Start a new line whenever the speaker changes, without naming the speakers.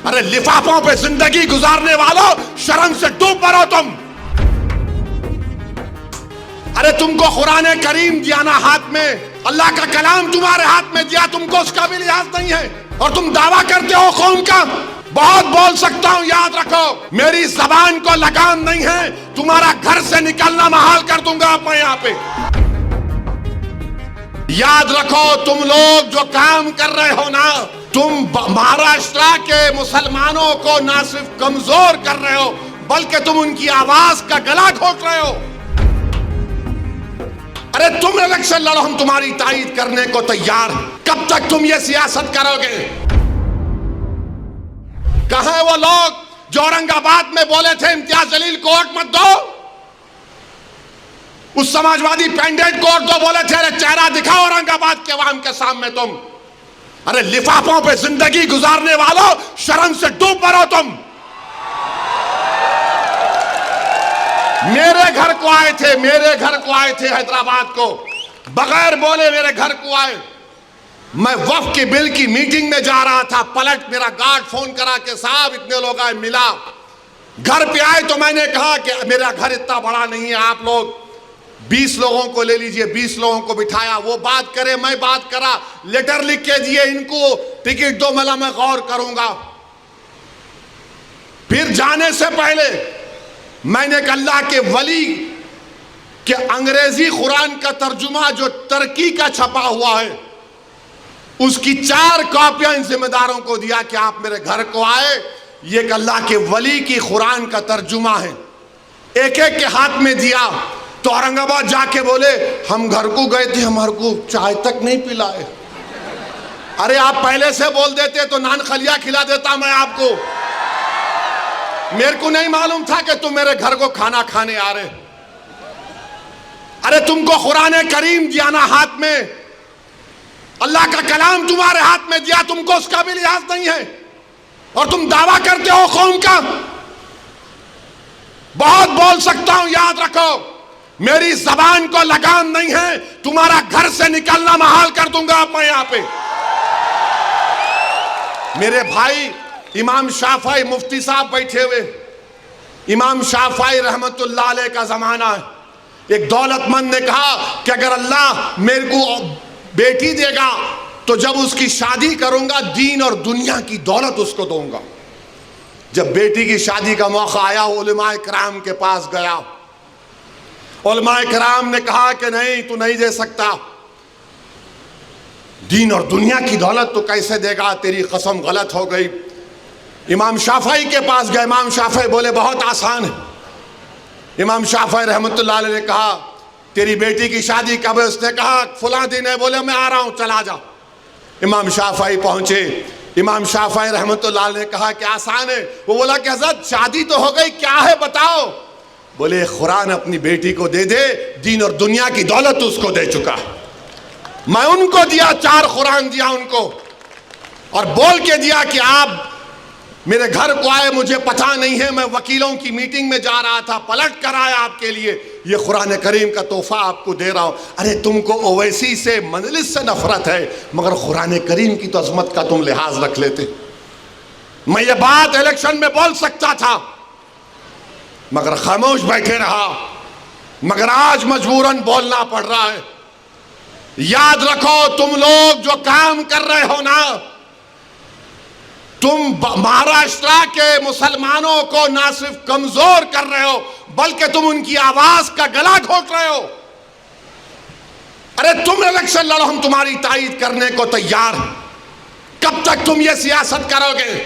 ارے لفافوں پہ زندگی گزارنے والوں، شرم سے ڈوب مرو تم۔ ارے تم کو قرآن کریم دیا نا ہاتھ میں، اللہ کا کلام تمہارے ہاتھ میں دیا، تم کو اس کا بھی لحاظ نہیں ہے، اور تم دعویٰ کرتے ہو قوم کا۔ بہت بول سکتا ہوں، یاد رکھو میری زبان کو لگام نہیں ہے، تمہارا گھر سے نکلنا محال کر دوں گا میں یہاں پہ۔ یاد رکھو تم لوگ جو کام کر رہے ہو نا، تم مہاراشٹر کے مسلمانوں کو نہ صرف کمزور کر رہے ہو بلکہ تم ان کی آواز کا گلا گھونٹ رہے ہو۔ ارے تم الیکشن لڑو، ہم تمہاری تائید کرنے کو تیار ہیں۔ کب تک تم یہ سیاست کرو گے؟ کہاں وہ لوگ جو اورنگ آباد میں بولے تھے امتیاز جلیل کو ووٹ مت دو؟ اس سماجوادی پینڈیٹ کو ووٹ دو بولے تھے، ارے چہرہ دکھاؤ اورنگ آباد کے عوام کے سامنے تم۔ ارے لفافوں پہ زندگی گزارنے والوں، شرم سے ڈوب مرو تم۔ میرے گھر کو آئے تھے حیدرآباد کو، بغیر بولے میرے گھر کو آئے۔ میں وقف کے بل کی میٹنگ میں جا رہا تھا، پلٹ میرا گارڈ فون کرا کہ صاحب اتنے لوگ آئے، ملا۔ گھر پہ آئے تو میں نے کہا کہ میرا گھر اتنا بڑا نہیں ہے، آپ لوگ 20 لوگوں کو لے لیجئے۔ 20 لوگوں کو بٹھایا، وہ بات کرے میں بات کرا، لیٹر لکھ کے دیے، ان کو ٹکٹ دو، میں غور کروں گا۔ پھر جانے سے پہلے میں نے ایک اللہ کے ولی کہ انگریزی قرآن کا ترجمہ جو ترکی کا چھپا ہوا ہے، اس کی 4 کاپیاں ان ذمہ داروں کو دیا کہ آپ میرے گھر کو آئے، یہ ایک اللہ کے ولی کی قرآن کا ترجمہ ہے۔ ایک ایک کے ہاتھ میں دیا تو اورنگ آباد جا کے بولے ہم گھر کو گئے تھے، ہمارے کو چائے تک نہیں پلائے۔ ارے آپ پہلے سے بول دیتے تو نان خلیہ کھلا دیتا میں آپ کو۔ میرے کو نہیں معلوم تھا کہ تم میرے گھر کو کھانا کھانے آ رہے۔ ارے تم کو قرآن کریم دیا نا ہاتھ میں، اللہ کا کلام تمہارے ہاتھ میں دیا، تم کو اس کا بھی لحاظ نہیں ہے، اور تم دعویٰ کرتے ہو قوم کا۔ بہت بول سکتا ہوں، یاد رکھو میری زبان کو لگام نہیں ہے، تمہارا گھر سے نکلنا محال کر دوں گا میں یہاں پہ۔ میرے بھائی امام شافعی مفتی صاحب بیٹھے ہوئے، امام شافعی رحمت اللہ علیہ کا زمانہ ہے۔ ایک دولت مند نے کہا کہ اگر اللہ میرے کو بیٹی دے گا تو جب اس کی شادی کروں گا دین اور دنیا کی دولت اس کو دوں گا۔ جب بیٹی کی شادی کا موقع آیا علماء کرام کے پاس گیا، علماء کرام نے کہا کہ نہیں تو نہیں دے سکتا، دین اور دنیا کی دولت تو کیسے دے گا، تیری قسم غلط ہو گئی۔ امام شافعی کے پاس گئے، امام شافعی بولے بہت آسان ہے۔ امام شافعی رحمت اللہ علیہ نے کہا تیری بیٹی کی شادی کب ہے؟ اس نے کہا فلاں دن ہے۔ بولے میں آ رہا ہوں، چلا جا۔ امام شافعی پہنچے، امام شافعی رحمت اللہ علیہ نے کہا کہ آسان ہے۔ وہ بولا کہ حضرت شادی تو ہو گئی، کیا ہے بتاؤ؟ بولے قرآن اپنی بیٹی کو دے دے، دین اور دنیا کی دولت اس کو دے چکا۔ میں ان کو دیا، 4 قرآن دیا ان کو، اور بول کے دیا کہ آپ میرے گھر کو آئے، مجھے پتہ نہیں ہے، میں وکیلوں کی میٹنگ میں جا رہا تھا، پلٹ کر آیا آپ کے لیے، یہ قرآن کریم کا تحفہ آپ کو دے رہا ہوں۔ ارے تم کو اویسی سے مجلس سے نفرت ہے، مگر قرآن کریم کی تو عظمت کا تم لحاظ رکھ لیتے۔ میں یہ بات الیکشن میں بول سکتا تھا مگر خاموش بیٹھے رہا، مگر آج مجبوراً بولنا پڑ رہا ہے۔ یاد رکھو تم لوگ جو کام کر رہے ہو نا، تم مہاراشٹر کے مسلمانوں کو نہ صرف کمزور کر رہے ہو بلکہ تم ان کی آواز کا گلا گھونٹ رہے ہو۔ ارے تم الیکشن لڑو، ہم تمہاری تائید کرنے کو تیار ہیں۔ کب تک تم یہ سیاست کرو گے؟